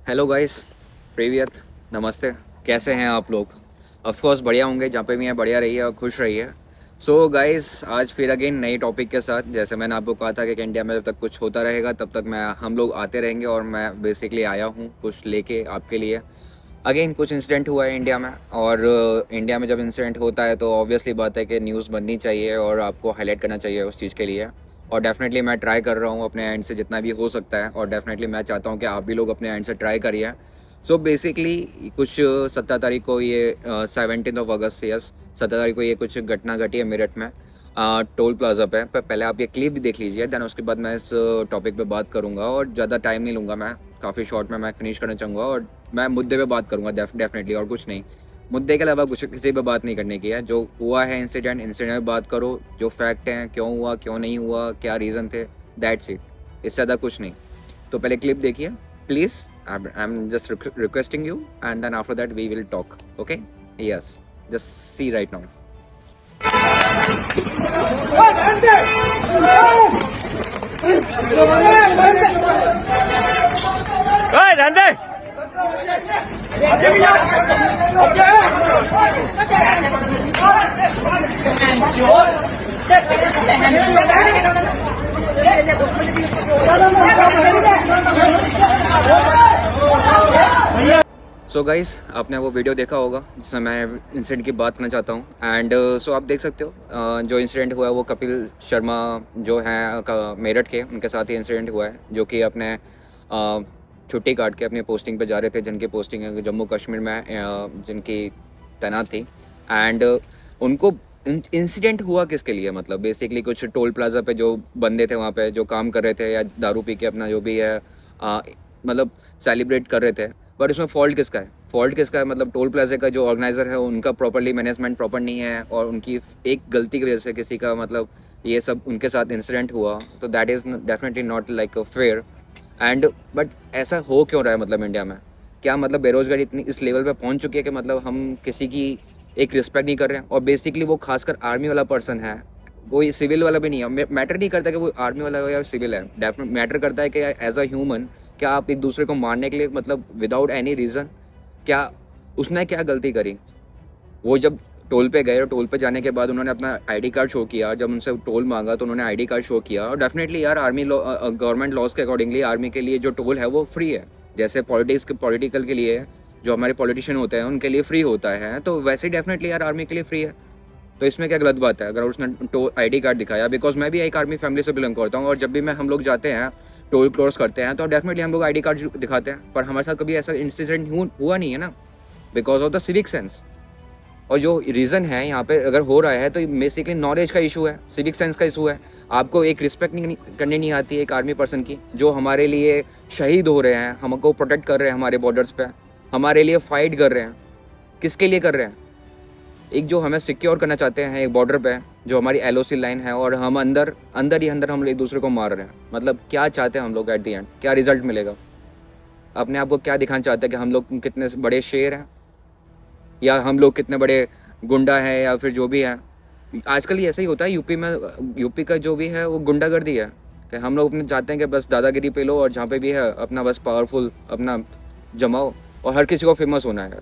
Hello guys, प्रीवियत, नमस्ते। कैसे हैं आप लोग? ऑफ कोर्स बढ़िया होंगे, जहाँ पे भी हैं बढ़िया रहिए और खुश रहिए। सो गाइस, आज फिर अगेन नई टॉपिक के साथ, जैसे मैंने आपको कहा था कि इंडिया में जब तक कुछ होता रहेगा तब तक हम लोग आते रहेंगे, और मैं बेसिकली आया हूँ कुछ लेके आपके लिए। अगेन कुछ इंसिडेंट हुआ है इंडिया में, और इंडिया में जब इंसिडेंट होता है तो ऑब्वियसली बात है कि न्यूज़ बननी चाहिए और आपको हाईलाइट करना चाहिए उस चीज़ के लिए। और डेफिनेटली मैं ट्राई कर रहा हूँ अपने एंड से जितना भी हो सकता है, और डेफिनेटली मैं चाहता हूँ कि आप भी लोग अपने एंड से ट्राई करिए। सो बेसिकली कुछ 17 तारीख को ये 17 अगस्त, यस 17 तारीख को ये कुछ घटना घटी है मेरठ में, टोल प्लाजा पे। पर पहले आप ये क्लिप भी देख लीजिए, देन उसके बाद मैं इस टॉपिक पे बात करूँगा, और ज़्यादा टाइम नहीं लूँगा। मैं काफ़ी शॉर्ट में मैं फिनिश करना चाहूँगा, और मैं मुद्दे पे बात करूँगा डेफिनेटली, और कुछ नहीं। मुद्दे के अलावा कुछ किसी पे बात नहीं करने की है। जो हुआ है इंसिडेंट में बात करो, जो फैक्ट हैं, क्यों हुआ क्यों नहीं हुआ, क्या रीज़न थे, दैट्स इट। इससे ज़्यादा कुछ नहीं। तो पहले क्लिप देखिए please. I am just requesting you, and then after that we will talk. Okay, yes, just see right now. So guys, आपने वो वीडियो देखा होगा जिसमें मैं इंसिडेंट की बात करना चाहता हूँ। एंड सो आप देख सकते हो, जो इंसिडेंट हुआ है वो कपिल शर्मा जो हैं मेरठ के, उनके साथ ही इंसिडेंट हुआ है, जो कि अपने छुट्टी काट के अपनी पोस्टिंग पे जा रहे थे, जिनकी पोस्टिंग है जम्मू कश्मीर में, जिनकी तैनात थी। एंड उनको इंसिडेंट हुआ किसके लिए, मतलब बेसिकली कुछ टोल प्लाजा पे जो बंदे थे वहाँ पे जो काम कर रहे थे, या दारू पी के अपना जो भी है मतलब सेलिब्रेट कर रहे थे। बट उसमें फॉल्ट किसका है? मतलब टोल प्लाजा का जो ऑर्गेनाइजर है उनका प्रॉपरली मैनेजमेंट प्रॉपर नहीं है, और उनकी एक गलती की वजह से किसी का मतलब ये सब उनके साथ इंसिडेंट हुआ, तो that is definitely not like fair. And but ऐसा हो क्यों रहा है मतलब इंडिया में? क्या मतलब बेरोजगारी इतनी इस लेवल पे पहुंच चुकी है कि मतलब हम किसी की एक रिस्पेक्ट नहीं कर रहे हैं? और बेसिकली वो खासकर आर्मी वाला पर्सन है, वो सिविल वाला भी नहीं है। मैटर नहीं करता कि वो आर्मी वाला हो या सिविल है, डेफिनेट मैटर करता है कि एज अ ह्यूमन क्या आप एक दूसरे को मारने के लिए, मतलब विदाउट एनी रीज़न, क्या उसने क्या गलती करी? वो जब टोल पे गए और टोल पे जाने के बाद उन्होंने अपना आईडी कार्ड शो किया, जब उनसे टोल मांगा तो उन्होंने आईडी कार्ड शो किया। और डेफिनेटली यार, आर्मी गवर्नमेंट लॉज के अकॉर्डिंगली आर्मी के लिए जो टोल है वो फ्री है। जैसे पॉलिटिकल के लिए जो हमारे पॉलिटिशियन होते हैं उनके लिए फ्री होता है, तो वैसे ही डेफिनेटली यार आर्मी के लिए फ्री है। तो इसमें क्या गलत बात है अगर उसने आईडी कार्ड दिखाया? बिकॉज मैं भी एक आर्मी फैमिली से बिलोंग करता हूँ, और जब भी हम लोग जाते हैं टोल क्रॉस करते हैं तो डेफिनेटली हम लोग आईडी कार्ड दिखाते हैं। पर हमारे साथ कभी ऐसा इंसिडेंट हुआ नहीं है ना, because of the civic sense. और जो रीज़न है यहाँ पे अगर हो रहा है तो बेसिकली नॉलेज का इशू है, सिविक सेंस का इशू है। आपको एक रिस्पेक्ट नहीं करनी नहीं आती है एक आर्मी पर्सन की, जो हमारे लिए शहीद हो रहे हैं, हमको प्रोटेक्ट कर रहे हैं हमारे बॉर्डर्स पे, हमारे लिए फाइट कर रहे हैं। किसके लिए कर रहे हैं? एक जो हमें सिक्योर करना चाहते हैं एक बॉर्डर पे, जो हमारी एलओसी लाइन है, और हम अंदर हम लोग एक दूसरे को मार रहे हैं। मतलब क्या चाहते हैं हम लोग? एट दी एंड क्या रिजल्ट मिलेगा? अपने आप को क्या दिखाना चाहते हैं कि हम लोग कितने बड़े शेर हैं, या हम लोग कितने बड़े गुंडा हैं, या फिर जो भी है। आजकल ये ऐसा ही होता है यूपी में। यूपी का जो भी है वो गुंडागर्दी है, कि हम लोग अपने चाहते हैं कि बस दादागिरी पे लो, और जहाँ पे भी है अपना बस पावरफुल अपना जमाओ, और हर किसी को फेमस होना है।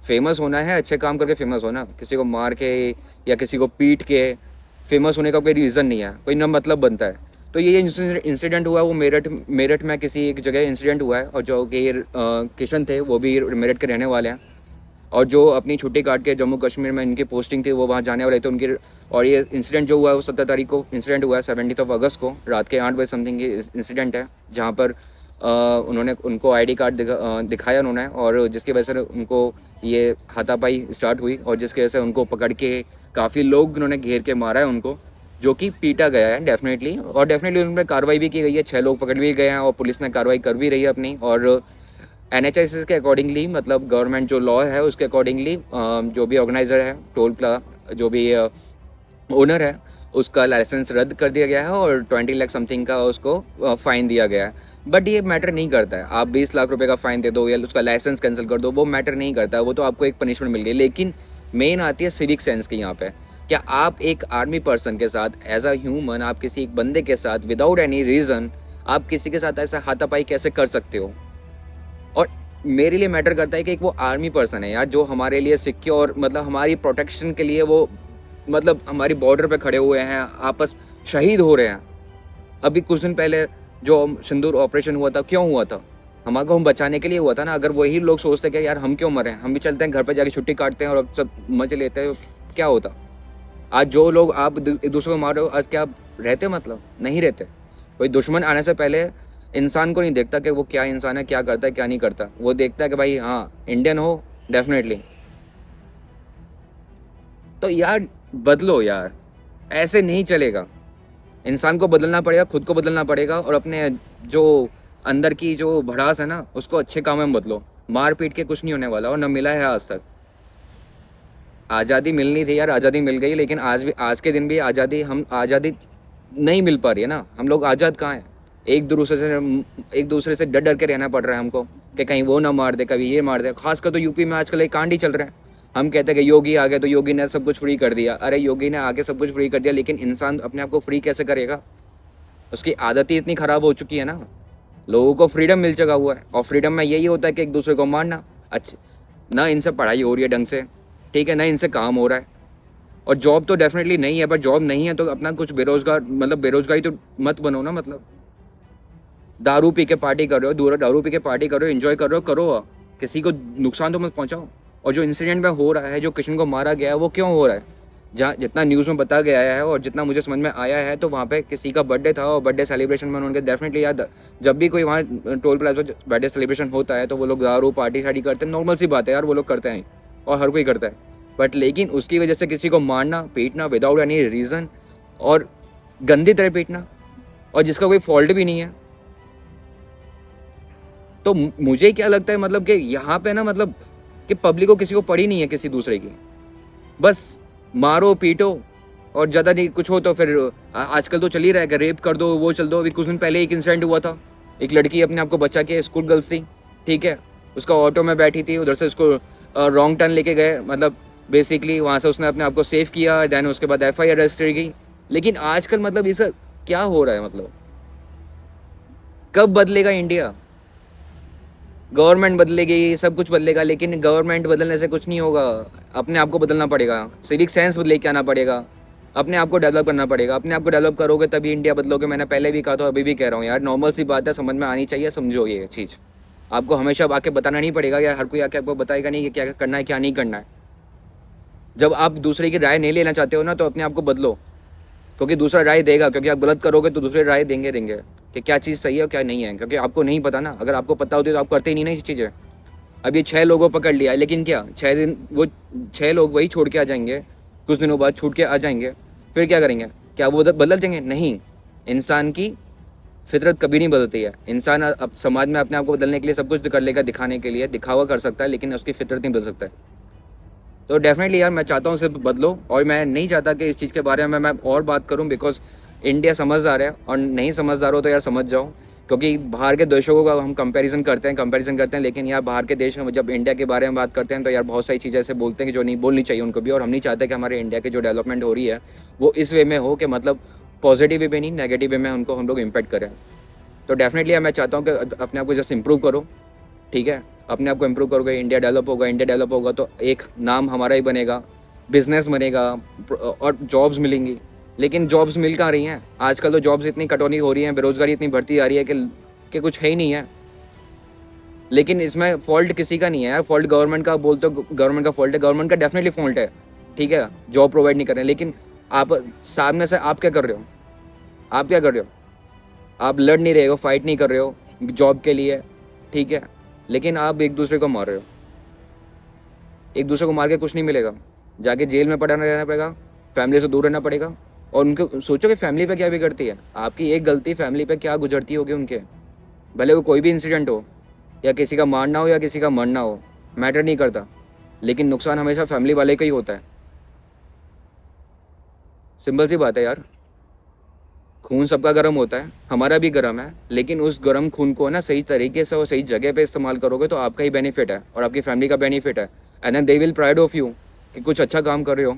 फेमस होना है, अच्छे काम करके फेमस होना, किसी को मार के या किसी को पीट के फेमस होने का कोई रीज़न नहीं है, कोई ना मतलब बनता है। तो ये इंसिडेंट हुआ है वो मेरठ में किसी एक जगह इंसिडेंट हुआ है, और जो कि किशन थे वो भी मेरठ के रहने वाले हैं, और जो अपनी छुट्टी काट के जम्मू कश्मीर में इनकी पोस्टिंग थी वो वहाँ जाने वाले थे उनकी। और ये इंसिडेंट जो हुआ है वो 17 तारीख को इंसिडेंट हुआ है, 17 अगस्त को रात के 8 बजे समथिंग ये इंसिडेंट है, जहाँ पर उन्होंने उनको आईडी कार्ड दिखाया उन्होंने, और जिसकी वजह से उनको ये हाथापाई स्टार्ट हुई, और जिसकी वजह से उनको पकड़ के काफ़ी लोग उन्होंने घेर के मारा है उनको, जो कि पीटा गया है डेफिनेटली। और डेफिनेटली उन पर कार्रवाई भी की गई है, 6 लोग पकड़ भी गए हैं, और पुलिस ने कार्रवाई कर भी रही है अपनी। और NHIS के अकॉर्डिंगली, मतलब गवर्नमेंट जो लॉ है उसके अकॉर्डिंगली, जो भी ऑर्गेनाइजर है जो भी ओनर है, उसका लाइसेंस रद्द कर दिया गया है, और 20 लाख समथिंग का उसको फाइन दिया गया है। बट ये मैटर नहीं करता है, आप 20 लाख रुपए का फाइन दे दो या उसका लाइसेंस कैंसिल कर दो, वो मैटर नहीं करता है, वो तो आपको एक पनिशमेंट मिल गई। लेकिन मेन आती है सिविक सेंस की यहाँ पे। क्या आप एक आर्मी पर्सन के साथ एज अ ह्यूमन, आप किसी एक बंदे के साथ विदाउट एनी रीज़न आप किसी के साथ ऐसा हाथापाई कैसे कर सकते हो? और मेरे लिए मैटर करता है कि एक वो आर्मी पर्सन है यार, जो हमारे लिए सिक्योर, मतलब हमारी प्रोटेक्शन के लिए वो, मतलब हमारी बॉर्डर पे खड़े हुए हैं, आपस शहीद हो रहे हैं। अभी कुछ दिन पहले जो सिंदूर ऑपरेशन हुआ था, क्यों हुआ था? हमारे हम बचाने के लिए हुआ था ना। अगर वही लोग सोचते कि यार हम क्यों मरे, हम भी चलते हैं घर पे जाके छुट्टी काटते हैं और अब सब मजे लेते हैं, क्या होता? आज जो लोग आप एक दूसरे को मार रहे हो, आज क्या आप रहते? मतलब नहीं रहते। कोई दुश्मन आने से पहले इंसान को नहीं देखता कि वो क्या इंसान है, क्या करता है, क्या नहीं करता। वो देखता है कि भाई हाँ इंडियन हो, डेफिनेटली। तो यार बदलो यार, ऐसे नहीं चलेगा। इंसान को बदलना पड़ेगा, खुद को बदलना पड़ेगा, और अपने जो अंदर की जो भड़ास है ना, उसको अच्छे काम में बदलो। मार पीट के कुछ नहीं होने वाला, और न मिला है आज तक। आज़ादी मिलनी थी यार, आज़ादी मिल गई, लेकिन आज भी, आज के दिन भी आज़ादी नहीं मिल पा रही है ना। हम लोग आज़ाद कहाँ हैं? एक दूसरे से डर डर के रहना पड़ रहा है हमको कि कहीं वो ना मार दे, कभी ये मार दे। खासकर तो यूपी में आजकल एक कांड ही चल रहा है। हम कहते हैं कि योगी आ गया तो योगी ने सब कुछ फ्री कर दिया। अरे योगी ने आके सब कुछ फ्री कर दिया, लेकिन इंसान अपने आप को फ्री कैसे करेगा? उसकी आदत ही इतनी खराब हो चुकी है ना। लोगों को फ्रीडम मिल चुका हुआ है, और फ्रीडम में यही होता है कि एक दूसरे को मारना। अच्छा, ना इनसे पढ़ाई हो रही है ढंग से, ठीक है, ना इनसे काम हो रहा है, और जॉब तो डेफिनेटली नहीं है। पर जॉब नहीं है तो अपना कुछ बेरोजगार, मतलब बेरोजगारी तो मत बनो ना। मतलब दारू पी के पार्टी कर रहे हो, दारू पी के पार्टी कर रहे हो, एंजॉय कर रहे हो, करो, किसी को नुकसान तो मत पहुंचाओ। और जो इंसिडेंट में हो रहा है, जो किशन को मारा गया है, वो क्यों हो रहा है? जहाँ जितना न्यूज़ में बताया गया है और जितना मुझे समझ में आया है, तो वहाँ पे किसी का बर्थडे था, और बर्थडे सेलिब्रेशन में उनके डेफिनेटली याद, जब भी कोई वहाँ टोल प्लाजा पर बर्थडे सेलिब्रेशन होता है तो वो लोग दारू पार्टी शार्टी करते हैं। नॉर्मल सी बात है यार, वो लोग करते हैं और हर कोई करता है। बट लेकिन उसकी वजह से किसी को मारना पीटना विदाउट एनी रीज़न, और गंदी तरह पीटना, और जिसका कोई फॉल्ट भी नहीं है। तो मुझे क्या लगता है, मतलब कि यहाँ पे ना, मतलब कि पब्लिक को किसी को पड़ी नहीं है किसी दूसरे की। बस मारो पीटो, और ज़्यादा नहीं कुछ हो तो फिर आजकल तो चल ही रहा है कि रेप कर दो, वो चल दो। अभी कुछ दिन पहले एक इंसिडेंट हुआ था, एक लड़की अपने आप को बचा के, स्कूल गर्ल्स थी, ठीक है, उसका ऑटो में बैठी थी, उधर से उसको रॉन्ग टर्न लेके गए, मतलब बेसिकली वहाँ से उसने अपने आप को सेव किया, देन उसके बाद FIR रजिस्टर की। लेकिन आजकल मतलब ये सब क्या हो रहा है? मतलब कब बदलेगा इंडिया? गवर्नमेंट बदलेगी, सब कुछ बदलेगा, लेकिन गवर्नमेंट बदलने से कुछ नहीं होगा। अपने आप को बदलना पड़ेगा, सिविक सेंस लेके आना पड़ेगा, अपने आप को डेवलप करना पड़ेगा। अपने आप को डेवलप करोगे तभी इंडिया बदलोगे। मैंने पहले भी कहा था, अभी भी कह रहा हूँ यार, नॉर्मल सी बात है, समझ में आनी चाहिए, समझो ये चीज़। आपको हमेशा आके बताना नहीं पड़ेगा, या हर कोई आके आपको बताएगा नहीं कि क्या करना है क्या नहीं करना है। जब आप दूसरे की राय नहीं लेना चाहते हो ना, तो अपने आप को बदलो, क्योंकि दूसरा राय देगा। क्योंकि आप गलत करोगे तो दूसरे राय देंगे कि क्या चीज़ सही है और क्या नहीं है, क्योंकि आपको नहीं पता ना। अगर आपको पता होती तो आप करते ही नहीं ना ये चीज़ें। अब ये 6 लोगों को पकड़ लिया है, लेकिन क्या 6 दिन वो 6 लोग वही छोड़ के आ जाएंगे, कुछ दिनों बाद छूट के आ जाएंगे, फिर क्या करेंगे? क्या वो बदल जाएंगे? नहीं। इंसान की फितरत कभी नहीं बदलती है। इंसान अब समाज में अपने आप को बदलने के लिए सब कुछ कर लेगा, दिखाने के लिए दिखावा कर सकता है, लेकिन उसकी फितरत नहीं बदल सकता है। तो डेफिनेटली यार, मैं चाहता हूँ सिर्फ बदलो, और मैं नहीं चाहता कि इस चीज़ के बारे में मैं और बात करूँ, बिकॉज इंडिया समझदार है, और नहीं समझदार हो तो यार समझ जाओ। क्योंकि बाहर के देशों का हम कंपैरिजन करते हैं, लेकिन यार बाहर के देश में जब इंडिया के बारे में बात करते हैं तो यार बहुत सारी चीज़ें ऐसे बोलते हैं कि जो नहीं बोलनी चाहिए उनको भी। और हम नहीं चाहते कि हमारे इंडिया की जो डेवलपमेंट हो रही है वो इस वे में हो कि मतलब पॉजिटिव वे में नहीं, नेगेटिव वे में उनको हम लोग इम्पैक्ट करें। तो डेफिनेटली यार, मैं चाहता हूँ कि अपने आप को जस्ट इम्प्रूव करो, ठीक है। अपने आप को इम्प्रूव करोगे, इंडिया डेवलप होगा। इंडिया डेवलप होगा तो एक नाम हमारा ही बनेगा, बिजनेस बनेगा, और जॉब्स मिलेंगी। लेकिन जॉब्स मिल कहाँ रही हैं? आजकल तो जॉब्स इतनी कटौती हो रही है, बेरोजगारी इतनी बढ़ती आ रही है कि कुछ है ही नहीं है। लेकिन इसमें फॉल्ट किसी का नहीं है यार, फॉल्ट गवर्नमेंट का बोलते हो, गवर्नमेंट का फॉल्ट है, गवर्नमेंट का डेफिनेटली फॉल्ट है, ठीक है, जॉब प्रोवाइड नहीं कर रहे हैं। लेकिन आप सामने से आप क्या कर रहे हो? आप क्या कर रहे हो? आप लड़ नहीं रहे हो, फाइट नहीं कर रहे हो जॉब के लिए, ठीक है, लेकिन आप एक दूसरे को मार रहे हो। एक दूसरे को मार के कुछ नहीं मिलेगा, जाके जेल में पड़ा रहना पड़ेगा, फैमिली से दूर रहना पड़ेगा। और उनको सोचो कि फैमिली पे क्या बिगड़ती है, आपकी एक गलती फैमिली पे क्या गुजरती होगी उनके। भले वो कोई भी इंसिडेंट हो, या किसी का मारना हो या किसी का मरना हो, मैटर नहीं करता, लेकिन नुकसान हमेशा फैमिली वाले का ही होता है। सिंपल सी बात है यार, खून सबका गर्म होता है, हमारा भी गर्म है, लेकिन उस गर्म खून को ना सही तरीके से और सही जगह पे इस्तेमाल करोगे तो आपका ही बेनिफिट है और आपकी फैमिली का बेनिफिट है। And then they will pride of you कि कुछ अच्छा काम कर रहे हो,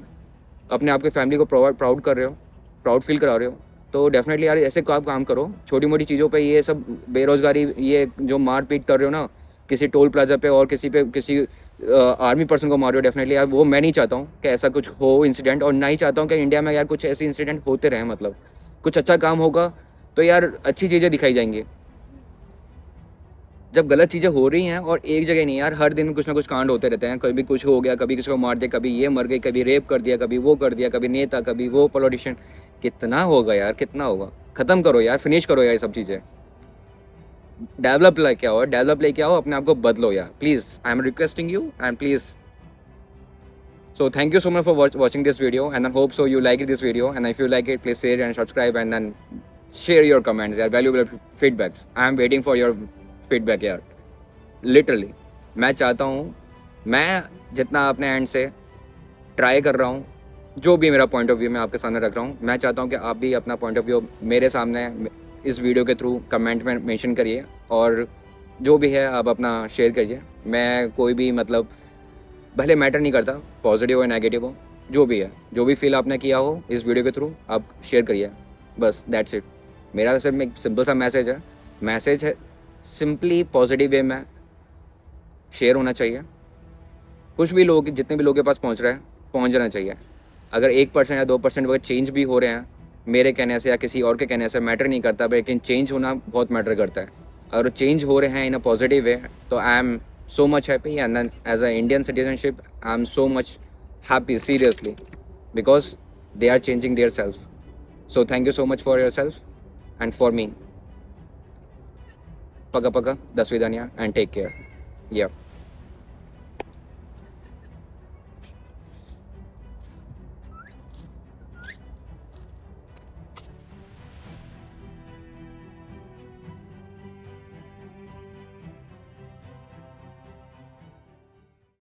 अपने आपके फैमिली को प्राउड कर रहे हो, प्राउड फील करा रहे हो। तो डेफिनेटली यार, ऐसे आप काम करो, छोटी मोटी चीज़ों पे ये सब बेरोजगारी, ये जो मार पीट कर रहे हो ना, किसी टोल प्लाजा पे और किसी आर्मी पर्सन को मार रहे हो, डेफिनेटली यार वो मैं नहीं चाहता हूँ कि ऐसा कुछ हो इंसिडेंट, और ना ही चाहता हूँ कि इंडिया में यार कुछ ऐसे इंसिडेंट होते रहे। मतलब कुछ अच्छा काम होगा तो यार अच्छी चीज़ें दिखाई जाएंगी। जब गलत चीज़ें हो रही हैं, और एक जगह नहीं यार, हर दिन कुछ ना कुछ कांड होते रहते हैं, कभी कुछ हो गया, कभी किसी को मार दिया, कभी ये मर गई, कभी रेप कर दिया, कभी वो कर दिया, कभी नेता, कभी वो पॉलिटिशियन। कितना होगा यार, कितना होगा। ख़त्म करो यार, फिनिश करो यार ये सब चीज़ें। डेवलप लेके आओ, अपने आप को बदलो यार, please. I am requesting you and please. So thank you so much for watching this video, and I hope so you like this video, and if you like it, please share and subscribe, and then share your comments, यार, valuable feedbacks. I am waiting for your feedback यार, literally। मैं चाहता हूँ, मैं जितना अपने and से try कर रहा हूँ, जो भी मेरा पॉइंट ऑफ व्यू मैं आपके सामने रख रहा हूँ, मैं चाहता हूँ कि आप भी अपना पॉइंट ऑफ व्यू मेरे सामने इस वीडियो के थ्रू कमेंट में मेंशन करिए, और जो भी है आप अपना शेयर करिए। मैं कोई भी मतलब भले मैटर नहीं करता, पॉजिटिव हो या नेगेटिव हो, जो भी है, जो भी फील आपने किया हो इस वीडियो के थ्रू आप शेयर करिए, बस दैट्स इट। मेरा सिर्फ एक सिंपल सा मैसेज है, सिंपली पॉजिटिव वे में शेयर होना चाहिए। कुछ भी लोग, जितने भी लोगों के पास पहुंच रहा है, पहुंच जाना चाहिए। अगर 1% या 2% अगर चेंज भी हो रहे हैं मेरे कहने से या किसी और के कहने से, मैटर नहीं करता, लेकिन चेंज होना बहुत मैटर करता है। अगर चेंज हो रहे हैं इन अ पॉजिटिव वे, तो I am so much happy, and then as an Indian citizenship I'm so much happy, seriously, because they are changing their self. So thank you so much for yourself and for me. Paga paga, dasvidanya, and take care. Yeah.